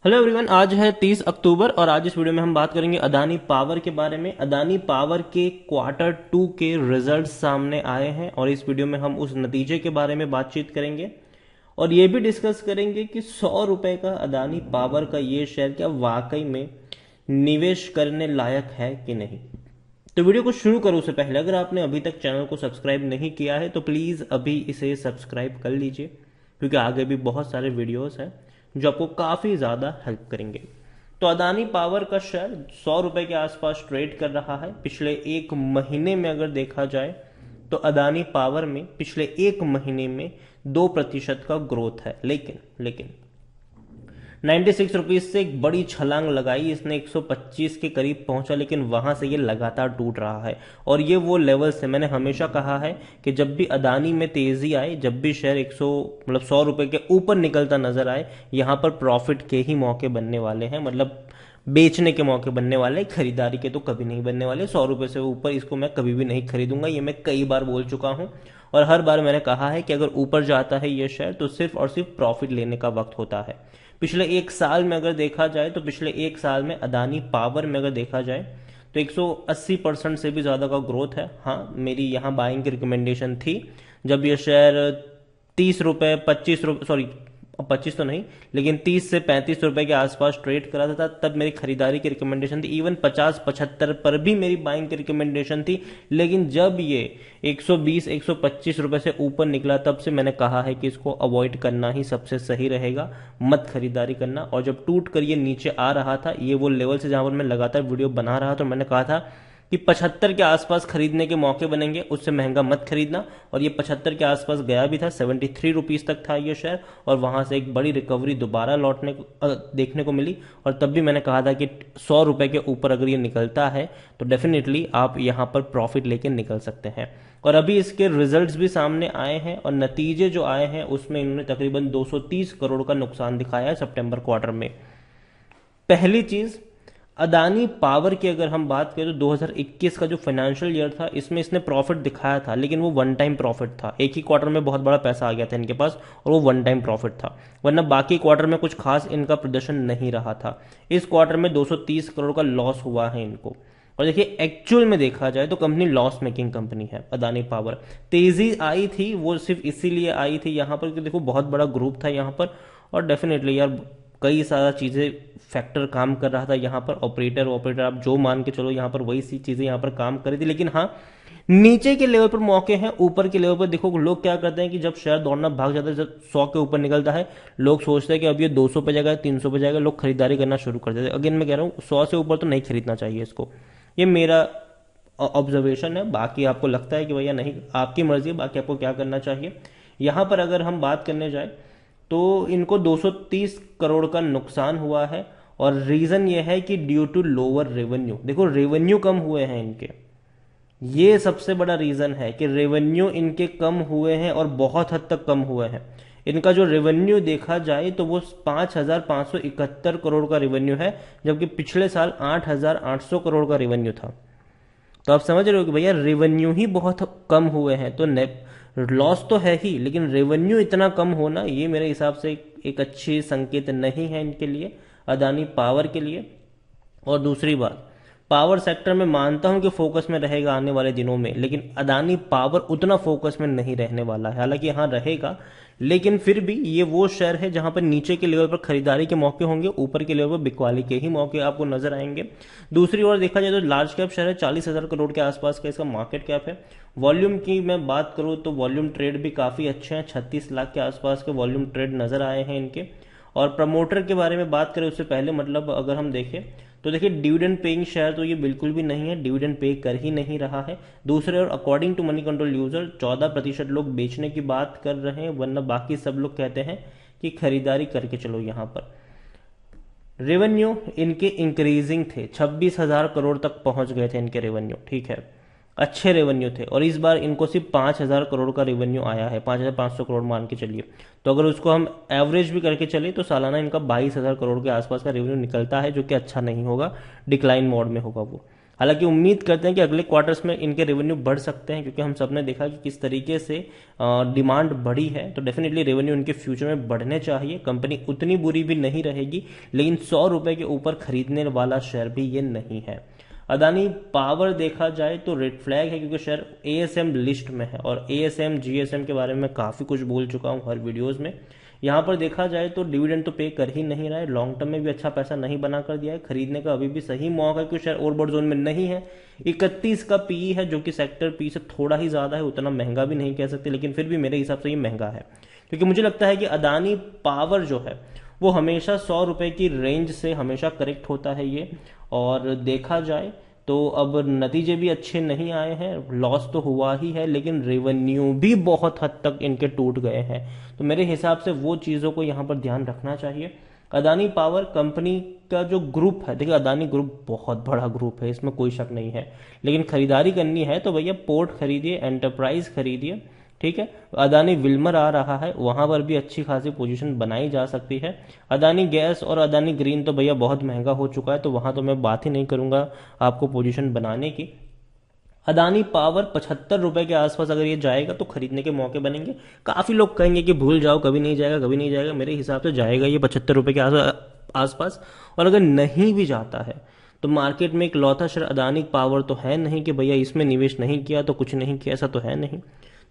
Hello everyone, आज है 30 अक्टूबर और आज इस वीडियो में हम बात करेंगे अदानी पावर के बारे में। अदानी पावर के क्वार्टर 2 के रिजल्ट्स सामने आए हैं और इस वीडियो में हम उस नतीजे के बारे में बातचीत करेंगे और ये भी डिस्कस करेंगे कि 100 रुपए का अदानी पावर का ये शेयर क्या वाकई में निवेश करने लायक है कि नहीं। तो वीडियो को शुरू करूं उससे पहले अगर आपने अभी तक चैनल को सब्सक्राइब नहीं किया है तो प्लीज अभी इसे सब्सक्राइब कर लीजिए, क्योंकि आगे भी बहुत सारे वीडियोस हैं जो आपको काफी ज्यादा हेल्प करेंगे। तो अदानी पावर का शेयर 100 रुपए के आसपास ट्रेड कर रहा है। पिछले एक महीने में अगर देखा जाए तो अदानी पावर में पिछले एक महीने में 2% का ग्रोथ है, लेकिन 96 रुपीज से एक बड़ी छलांग लगाई इसने, 125 के करीब पहुंचा, लेकिन वहां से ये लगातार टूट रहा है। और ये वो लेवल से मैंने हमेशा कहा है कि जब भी अदानी में तेजी आए, जब भी शेयर 100 रुपए के ऊपर निकलता नजर आए, यहां पर प्रॉफिट के ही मौके बनने वाले हैं, मतलब बेचने के मौके बनने वाले, खरीदारी के तो कभी नहीं बनने वाले। 100 रुपए से ऊपर इसको मैं कभी भी नहीं खरीदूंगा, ये मैं कई बार बोल चुका हूं और हर बार मैंने कहा है कि अगर ऊपर जाता है ये शेयर तो सिर्फ और सिर्फ प्रॉफिट लेने का वक्त होता है। पिछले एक साल में अगर देखा जाए तो पिछले एक साल में अदानी पावर में अगर देखा जाए तो 180% से भी ज्यादा का ग्रोथ है। हाँ, मेरी यहाँ बाइंग की रिकमेंडेशन थी जब ये शेयर 30 रुपए 25 रुपए, सॉरी 25 तो नहीं, लेकिन 30 से 35 रुपए के आसपास ट्रेड करा था, तब मेरी खरीदारी की रिकमेंडेशन थी। इवन 50-75 पर भी मेरी बाइंग की रिकमेंडेशन थी, लेकिन जब ये 120-125 रुपए से ऊपर निकला तब से मैंने कहा है कि इसको अवॉइड करना ही सबसे सही रहेगा, मत खरीदारी करना। और जब टूट कर ये नीचे आ रहा था, ये वो लेवल से जहां पर मैं लगातार वीडियो बना रहा था, तो मैंने कहा था कि 75 के आसपास खरीदने के मौके बनेंगे, उससे महंगा मत खरीदना। और ये 75 के आसपास गया भी था, 73 रुपीज तक था ये शेयर, और वहां से एक बड़ी रिकवरी दोबारा लौटने को देखने को मिली। और तब भी मैंने कहा था कि 100 रुपए के ऊपर अगर ये निकलता है तो डेफिनेटली आप यहां पर प्रॉफिट लेके निकल सकते हैं। और अभी इसके रिजल्ट्स भी सामने आए हैं और नतीजे जो आए हैं उसमें इन्होंने तकरीबन 230 करोड़ का नुकसान दिखाया है सितंबर क्वार्टर में। पहली चीज, अदानी पावर की अगर हम बात करें तो 2021 का जो फाइनेंशियल ईयर था इसमें इसने प्रॉफिट दिखाया था, लेकिन वो वन टाइम प्रॉफिट था। एक ही क्वार्टर में बहुत बड़ा पैसा आ गया था इनके पास और वो वन टाइम प्रॉफिट था, वरना बाकी क्वार्टर में कुछ खास इनका प्रदर्शन नहीं रहा था। इस क्वार्टर में 230 करोड़ का लॉस हुआ है इनको। और देखिए, एक्चुअल में देखा जाए तो कंपनी लॉस मेकिंग कंपनी है अदानी पावर। तेजी आई थी वो सिर्फ इसीलिए आई थी यहाँ पर कि देखो बहुत बड़ा ग्रुप था यहाँ पर, और डेफिनेटली यार कई सारा चीजें फैक्टर काम कर रहा था यहाँ पर। ऑपरेटर आप जो मान के चलो, यहाँ पर वही सी चीजें यहाँ पर काम कर रही थी। लेकिन हाँ, नीचे के लेवल पर मौके हैं, ऊपर के लेवल पर देखो लोग क्या करते हैं कि जब शेयर दौड़ना भाग जाता है, जब 100 के ऊपर निकलता है, लोग सोचते हैं कि अब ये 200 पे जाएगा, 300 पे जाएगा, लोग खरीदारी करना शुरू कर देते हैं। अगेन मैं कह रहा हूँ 100 से ऊपर तो नहीं खरीदना चाहिए इसको, ये मेरा ऑब्जर्वेशन है। बाकी आपको लगता है कि भैया नहीं, आपकी मर्जी है, बाकी आपको क्या करना चाहिए। यहां पर अगर हम बात करने जाए तो इनको 230 करोड़ का नुकसान हुआ है और रीजन ये है कि ड्यू टू लोअर रेवेन्यू। देखो रेवेन्यू कम हुए हैं इनके, ये सबसे बड़ा रीजन है कि रेवेन्यू इनके कम हुए हैं और बहुत हद तक कम हुए हैं। इनका जो रेवेन्यू देखा जाए तो वो 5,571 करोड़ का रेवेन्यू है, जबकि पिछले साल 8,800 करोड़ का रेवेन्यू था। तो आप समझ रहे हो कि भैया रेवेन्यू ही बहुत कम हुए हैं, तो लॉस तो है ही, लेकिन रेवेन्यू इतना कम होना ये मेरे हिसाब से एक अच्छी संकेत नहीं है इनके लिए, अदानी पावर के लिए। और दूसरी बात, पावर सेक्टर में मानता हूं कि फोकस में रहेगा आने वाले दिनों में, लेकिन अदानी पावर उतना फोकस में नहीं रहने वाला है। हालांकि यहां रहेगा, लेकिन फिर भी ये वो शेयर है जहां पर नीचे के लेवल पर खरीदारी के मौके होंगे, ऊपर के लेवल पर बिकवाली के ही मौके आपको नजर आएंगे। दूसरी ओर देखा जाए तो लार्ज कैप शेयर है, 40,000 करोड़ के आसपास का इसका मार्केट कैप है। वॉल्यूम की मैं बात करूं तो वॉल्यूम ट्रेड भी काफी अच्छे हैं, 36 लाख के आसपास के वॉल्यूम ट्रेड नजर आए हैं इनके। और प्रमोटर के बारे में बात करें उससे पहले, मतलब अगर हम देखें तो देखिए डिविडेंड पेइंग शेयर तो ये बिल्कुल भी नहीं है, डिविडेंड पे कर ही नहीं रहा है। दूसरे और according to Moneycontrol user 14% लोग बेचने की बात कर रहे हैं, वरना बाकी सब लोग कहते हैं कि खरीदारी करके चलो। यहां पर रेवेन्यू इनके इंक्रीजिंग थे, 26,000 करोड़ तक पहुंच गए थे इनके रेवेन्यू, ठीक है, अच्छे रेवेन्यू थे। और इस बार इनको सिर्फ 5,000 करोड़ का रेवेन्यू आया है, 5,500 करोड़ मान के चलिए। तो अगर उसको हम एवरेज भी करके चले तो सालाना इनका 22,000 करोड़ के आसपास का रेवेन्यू निकलता है, जो कि अच्छा नहीं होगा, डिक्लाइन मोड में होगा वो। हालांकि उम्मीद करते हैं कि अगले क्वार्टर्स में इनके रेवेन्यू बढ़ सकते हैं, क्योंकि हम सबने देखा कि किस तरीके से डिमांड बढ़ी है, तो डेफिनेटली रेवेन्यू इनके फ्यूचर में बढ़ने चाहिए। कंपनी उतनी बुरी भी नहीं रहेगी, लेकिन 100 रुपए के ऊपर खरीदने वाला शेयर भी ये नहीं है। अदानी पावर देखा जाए तो रेड फ्लैग है, क्योंकि शेयर एएसएम लिस्ट में है, और एएसएम जीएसएम के बारे में काफ़ी कुछ बोल चुका हूं हर वीडियोस में। यहाँ पर देखा जाए तो डिविडेंड तो पे कर ही नहीं रहा है, लॉन्ग टर्म में भी अच्छा पैसा नहीं बना कर दिया है, खरीदने का अभी भी सही मौका है, क्योंकि शेयर ओवरबॉट जोन में नहीं है। 31 का पीई है, जो कि सेक्टर पी से थोड़ा ही ज़्यादा है, उतना महंगा भी नहीं कह सकते, लेकिन फिर भी मेरे हिसाब से ये महंगा है, क्योंकि मुझे लगता है कि अदानी पावर जो है वो हमेशा 100 रुपए की रेंज से हमेशा करेक्ट होता है ये। और देखा जाए तो अब नतीजे भी अच्छे नहीं आए हैं, लॉस तो हुआ ही है, लेकिन रेवेन्यू भी बहुत हद तक इनके टूट गए हैं। तो मेरे हिसाब से वो चीज़ों को यहाँ पर ध्यान रखना चाहिए। अदानी पावर कंपनी का जो ग्रुप है, देखिए अदानी ग्रुप बहुत बड़ा ग्रुप है, इसमें कोई शक नहीं है, लेकिन खरीदारी करनी है तो भैया पोर्ट खरीदिए, एंटरप्राइज खरीदिए, ठीक है। अदानी विल्मर आ रहा है, वहां पर भी अच्छी खासी पोजीशन बनाई जा सकती है। अदानी गैस और अदानी ग्रीन तो भैया बहुत महंगा हो चुका है, तो वहां तो मैं बात ही नहीं करूंगा आपको पोजीशन बनाने की। अदानी पावर 75 रुपए के आसपास अगर ये जाएगा तो खरीदने के मौके बनेंगे। काफी लोग कहेंगे कि भूल जाओ, कभी नहीं जाएगा, कभी नहीं जाएगा। मेरे हिसाब से जाएगा ये 75 रुपए के आसपास। और अगर नहीं भी जाता है तो मार्केट में एक लौता शेयर अदानी पावर तो है नहीं कि भैया इसमें निवेश नहीं किया तो कुछ नहीं किया, ऐसा तो है नहीं।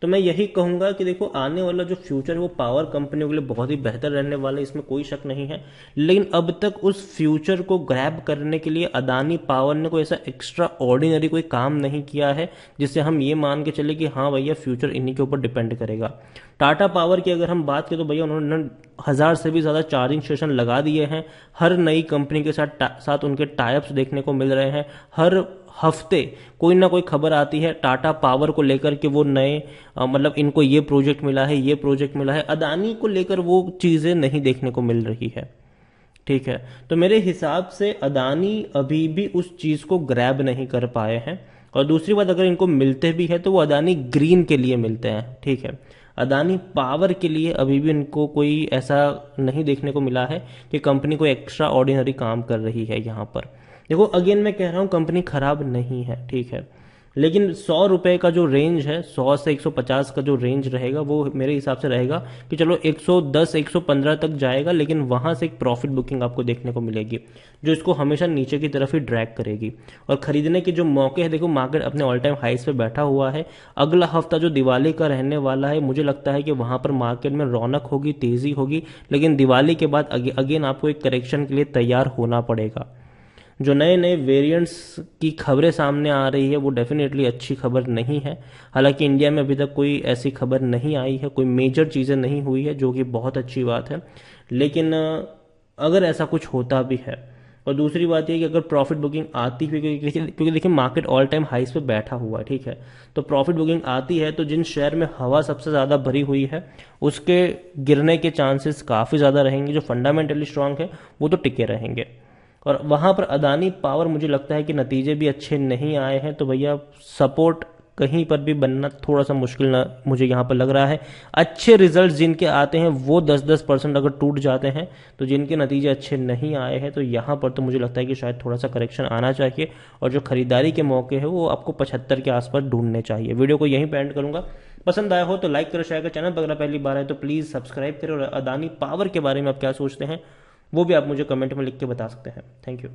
तो मैं यही कहूंगा कि देखो आने वाला जो फ्यूचर है वो पावर कंपनियों के लिए बहुत ही बेहतर रहने वाला है, इसमें कोई शक नहीं है। लेकिन अब तक उस फ्यूचर को ग्रैब करने के लिए अदानी पावर ने कोई ऐसा एक्स्ट्रा ऑर्डिनरी कोई काम नहीं किया है जिससे हम ये मान के चले कि हाँ भैया फ्यूचर इन्हीं के ऊपर डिपेंड करेगा। टाटा पावर की अगर हम बात करें तो भैया उन्होंने 1000 से भी ज्यादा चार्जिंग स्टेशन लगा दिए हैं। हर नई कंपनी के साथ उनके टाइप्स देखने को मिल रहे हैं। हर हफ्ते कोई ना कोई खबर आती है टाटा पावर को लेकर कि वो नए मतलब इनको ये प्रोजेक्ट मिला है, ये प्रोजेक्ट मिला है। अदानी को लेकर वो चीजें नहीं देखने को मिल रही है, ठीक है। तो मेरे हिसाब से अदानी अभी भी उस चीज को ग्रैब नहीं कर पाए हैं। और दूसरी बात, अगर इनको मिलते भी है तो वो अदानी ग्रीन के लिए मिलते हैं, ठीक है। अदानी पावर के लिए अभी भी इनको कोई ऐसा नहीं देखने को मिला है कि कंपनी कोई एक्स्ट्रा ऑर्डिनरी काम कर रही है यहाँ पर। देखो अगेन मैं कह रहा हूं कंपनी खराब नहीं है, ठीक है, लेकिन 100 रुपए का जो रेंज है, 100 से 150 का जो रेंज रहेगा वो मेरे हिसाब से रहेगा कि चलो 110 115 तक जाएगा, लेकिन वहां से एक प्रॉफिट बुकिंग आपको देखने को मिलेगी जो इसको हमेशा नीचे की तरफ ही ड्रैग करेगी। और खरीदने के जो मौके हैं, देखो मार्केट अपने ऑल टाइम हाइस पे बैठा हुआ है। अगला हफ्ता जो दिवाली का रहने वाला है, मुझे लगता है कि वहां पर मार्केट में रौनक होगी, तेजी होगी, लेकिन दिवाली के बाद अगेन आपको एक करेक्शन के लिए तैयार होना पड़ेगा। जो नए नए वेरिएंट्स की खबरें सामने आ रही है वो डेफिनेटली अच्छी खबर नहीं है। हालांकि इंडिया में अभी तक कोई ऐसी खबर नहीं आई है, कोई मेजर चीज़ें नहीं हुई है, जो कि बहुत अच्छी बात है। लेकिन अगर ऐसा कुछ होता भी है, और दूसरी बात यह कि अगर प्रॉफिट बुकिंग आती है, क्योंकि देखिए मार्केट ऑल टाइम हाइस पे बैठा हुआ है, ठीक है, तो प्रॉफिट बुकिंग आती है तो जिन शेयर में हवा सबसे ज़्यादा भरी हुई है उसके गिरने के चांसेस काफ़ी ज़्यादा रहेंगे। जो फंडामेंटली स्ट्रांग है वो तो टिके रहेंगे। और वहां पर अदानी पावर मुझे लगता है कि नतीजे भी अच्छे नहीं आए हैं, तो भैया सपोर्ट कहीं पर भी बनना थोड़ा सा मुश्किल ना मुझे यहाँ पर लग रहा है। अच्छे रिजल्ट्स जिनके आते हैं वो 10-10% अगर टूट जाते हैं, तो जिनके नतीजे अच्छे नहीं आए हैं तो यहाँ पर तो मुझे लगता है कि शायद थोड़ा सा करेक्शन आना चाहिए, और जो खरीदारी के मौके हैं वो आपको 75 के आसपास ढूंढने चाहिए। वीडियो को यहीं पे एंड करूंगा। पसंद आया हो तो लाइक करो, शेयर करो, चैनल पर अगर पहली बार है तो प्लीज़ सब्सक्राइब करें। और अदानी पावर के बारे में आप क्या सोचते हैं वो भी आप मुझे कमेंट में लिख के बता सकते हैं। Thank you.